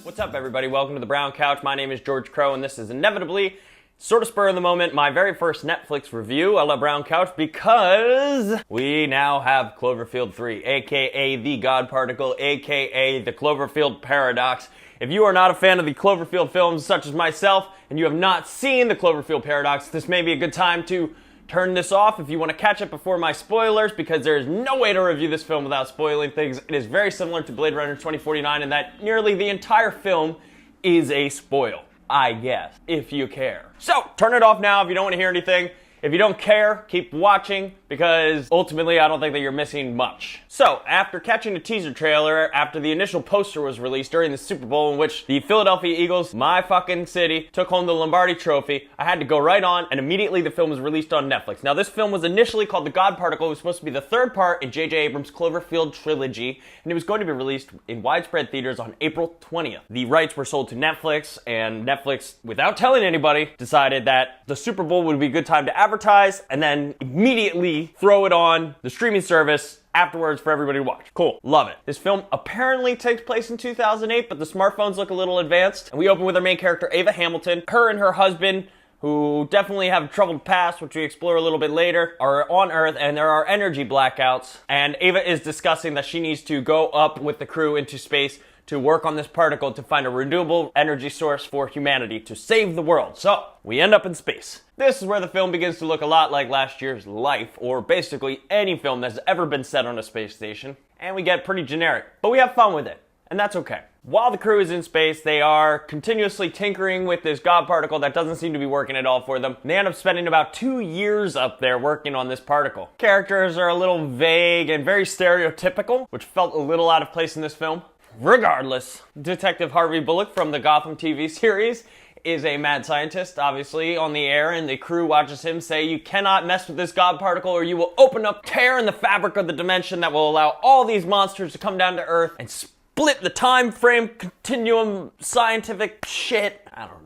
What's up, everybody? Welcome to the Brown Couch. My name is George Crow, and this is inevitably, sort of spur of the moment, my very first Netflix review a la Brown Couch, because we now have Cloverfield 3, aka The God Particle, aka the Cloverfield Paradox. If you are not a fan of the Cloverfield films, such as myself, and you have not seen the Cloverfield Paradox, this may be a good time to turn this off if you want to catch up before my spoilers, because there is no way to review this film without spoiling things. It is very similar to Blade Runner 2049 in that nearly the entire film is a spoil, I guess, if you care. So, turn it off now if you don't want to hear anything. If you don't care, keep watching, because ultimately I don't think that you're missing much. So, after catching a teaser trailer, after the initial poster was released during the Super Bowl in which the Philadelphia Eagles, my fucking city, took home the Lombardi Trophy, I had to go right on, and immediately the film was released on Netflix. Now, this film was initially called The God Particle. It was supposed to be the third part in J.J. Abrams Cloverfield trilogy, and it was going to be released in widespread theaters on April 20th. The rights were sold to Netflix, and Netflix, without telling anybody, decided that the Super Bowl would be a good time to advertise, and then immediately throw it on the streaming service afterwards for everybody to watch. Cool. Love it. This film apparently takes place in 2008, but the smartphones look a little advanced. And we open with our main character, Ava Hamilton. Her and her husband, who definitely have a troubled past, which we explore a little bit later, are on Earth, and there are energy blackouts. And Ava is discussing that she needs to go up with the crew into space to work on this particle to find a renewable energy source for humanity to save the world. So, we end up in space. This is where the film begins to look a lot like last year's Life, or basically any film that's ever been set on a space station. And we get pretty generic, but we have fun with it, and that's okay. While the crew is in space, they are continuously tinkering with this God particle that doesn't seem to be working at all for them. They end up spending about 2 years up there working on this particle. Characters are a little vague and very stereotypical, which felt a little out of place in this film. Regardless, Detective Harvey Bullock from the Gotham TV series is a mad scientist, obviously, on the air, and the crew watches him say, "You cannot mess with this God particle or you will open up, tear in the fabric of the dimension that will allow all these monsters to come down to Earth and split the time frame continuum scientific shit." I don't know.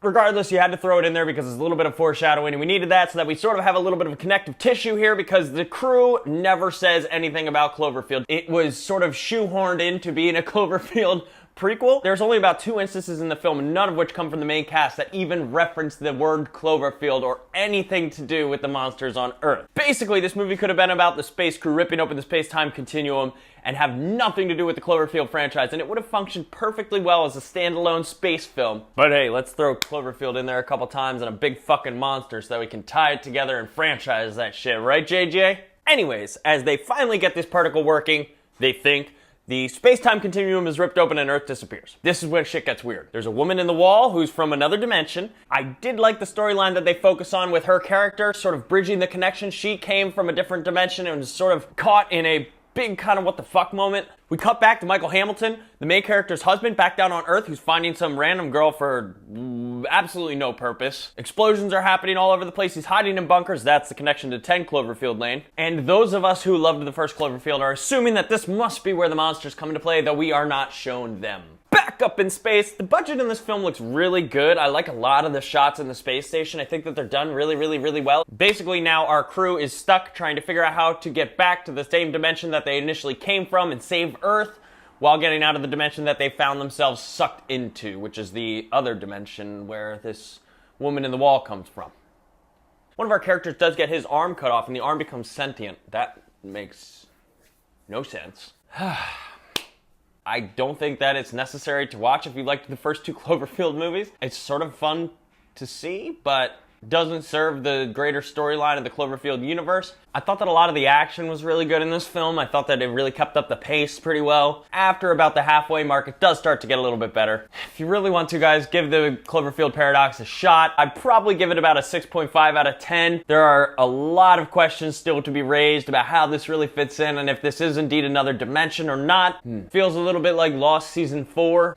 Regardless, you had to throw it in there because it's a little bit of foreshadowing, and we needed that so that we sort of have a little bit of a connective tissue here, because the crew never says anything about Cloverfield. It was sort of shoehorned into being a Cloverfield prequel. There's only about 2 instances in the film, none of which come from the main cast, that even reference the word Cloverfield or anything to do with the monsters on Earth. Basically, this movie could have been about the space crew ripping open the space-time continuum and have nothing to do with the Cloverfield franchise, and it would have functioned perfectly well as a standalone space film. But hey, let's throw Cloverfield in there a couple times and a big fucking monster so that we can tie it together and franchise that shit, right, JJ? Anyways, as they finally get this particle working, they think the space-time continuum is ripped open and Earth disappears. This is when shit gets weird. There's a woman in the wall who's from another dimension. I did like the storyline that they focus on with her character, sort of bridging the connection. She came from a different dimension and was sort of caught in a big kind of what the fuck moment. We cut back to Michael Hamilton, the main character's husband, back down on Earth, who's finding some random girl for absolutely no purpose. Explosions are happening all over the place. He's hiding in bunkers. That's the connection to 10 Cloverfield Lane. And those of us who loved the first Cloverfield are assuming that this must be where the monsters come into play, though we are not shown them. Back up in space, the budget in this film looks really good. I like a lot of the shots in the space station. I think that they're done really well. Basically now our crew is stuck trying to figure out how to get back to the same dimension that they initially came from and save Earth, while getting out of the dimension that they found themselves sucked into, which is the other dimension where this woman in the wall comes from. One of our characters does get his arm cut off and the arm becomes sentient. That makes no sense. I don't think that it's necessary to watch if you liked the first 2 Cloverfield movies. It's sort of fun to see, but doesn't serve the greater storyline of the Cloverfield universe. I thought that a lot of the action was really good in this film. I thought that it really kept up the pace pretty well. After about the halfway mark, it does start to get a little bit better. If you really want to, guys, give the Cloverfield Paradox a shot. I'd probably give it about a 6.5 out of 10. There are a lot of questions still to be raised about how this really fits in and if this is indeed another dimension or not. Feels a little bit like Lost Season 4.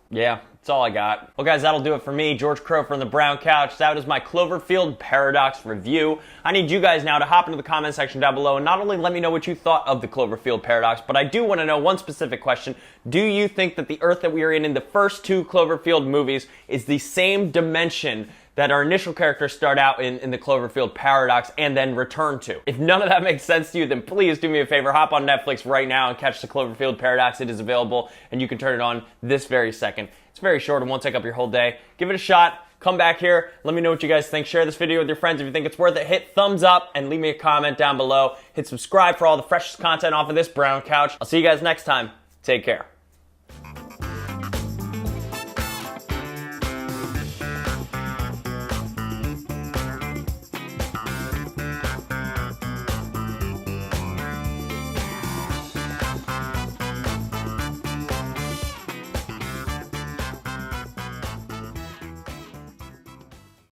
Yeah, that's all I got. Well, guys, that'll do it for me, George Crow from the Brown Couch. That is my Cloverfield Paradox review. I need you guys now to hop into the comment section down below and not only let me know what you thought of the Cloverfield Paradox, but I do want to know one specific question. Do you think that the Earth that we are in the first 2 Cloverfield movies is the same dimension that our initial characters start out in the Cloverfield Paradox and then return to. If none of that makes sense to you, then please do me a favor, hop on Netflix right now and catch the Cloverfield Paradox. It is available, and you can turn it on this very second. It's very short and won't take up your whole day. Give it a shot. Come back here. Let me know what you guys think. Share this video with your friends if you think it's worth it. Hit thumbs up and leave me a comment down below. Hit subscribe for all the freshest content off of this brown couch. I'll see you guys next time. Take care.